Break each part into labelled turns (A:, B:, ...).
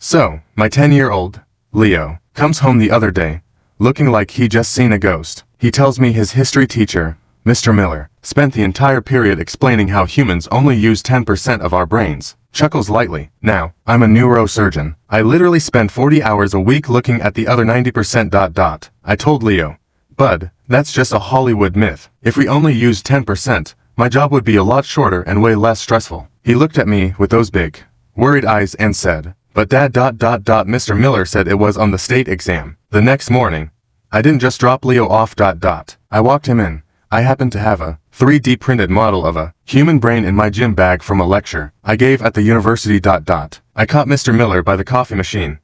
A: So, my 10-year-old, Leo, comes home the other day, looking like he just seen a ghost. He tells me his history teacher, Mr. Miller, spent the entire period explaining how humans only use 10% of our brains. Chuckles lightly. Now, I'm a neurosurgeon. I literally spend 40 hours a week looking at the other 90%. I told Leo, Bud, that's just a Hollywood myth. If we only used 10%, my job would be a lot shorter and way less stressful. He looked at me with those big, worried eyes and said, but Dad. Mr. Miller said it was on the state exam. The next morning, I didn't just drop Leo off. I walked him in. I happened to have a 3D printed model of a human brain in my gym bag from a lecture I gave at the university. I caught Mr. Miller by the coffee machine.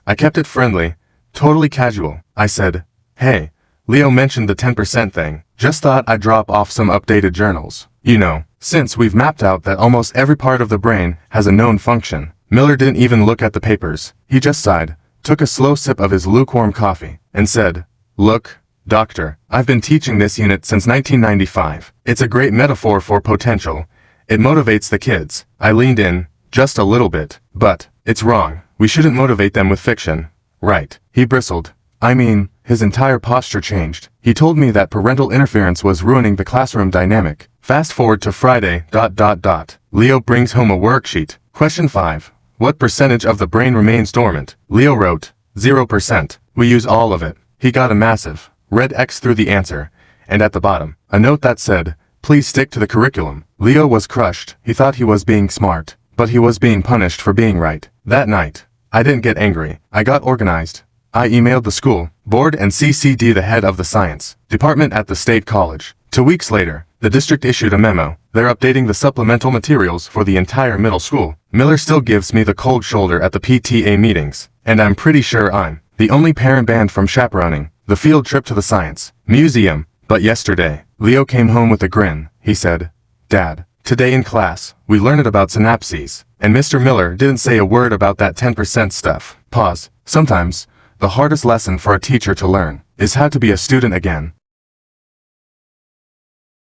A: I kept it friendly, totally casual. I said, hey, Leo mentioned the 10% thing. Just thought I'd drop off some updated journals. You know, since we've mapped out that almost every part of the brain has a known function. Miller didn't even look at the papers. He just sighed, took a slow sip of his lukewarm coffee, and said, look, Doctor, I've been teaching this unit since 1995. It's a great metaphor for potential. It motivates the kids. I leaned in, just a little bit. But, it's wrong. We shouldn't motivate them with fiction. Right. He bristled. I mean, his entire posture changed. He told me that parental interference was ruining the classroom dynamic. Fast forward to Friday. Leo brings home a worksheet. Question 5. What percentage of the brain remains dormant? Leo wrote, 0%. We use all of it. He got a massive red X through the answer, and at the bottom, a note that said, please stick to the curriculum. Leo was crushed. He thought he was being smart, but he was being punished for being right. That night, I didn't get angry. I got organized. I emailed the school board and CC'd the head of the science department at the state college. 2 weeks later, the district issued a memo. They're updating the supplemental materials for the entire middle school. Miller still gives me the cold shoulder at the PTA meetings, and I'm pretty sure I'm the only parent banned from chaperoning the field trip to the science museum. But yesterday, Leo came home with a grin. He said, Dad, today in class, we learned about synapses, and Mr. Miller didn't say a word about that 10% stuff. Pause. Sometimes, the hardest lesson for a teacher to learn is how to be a student again.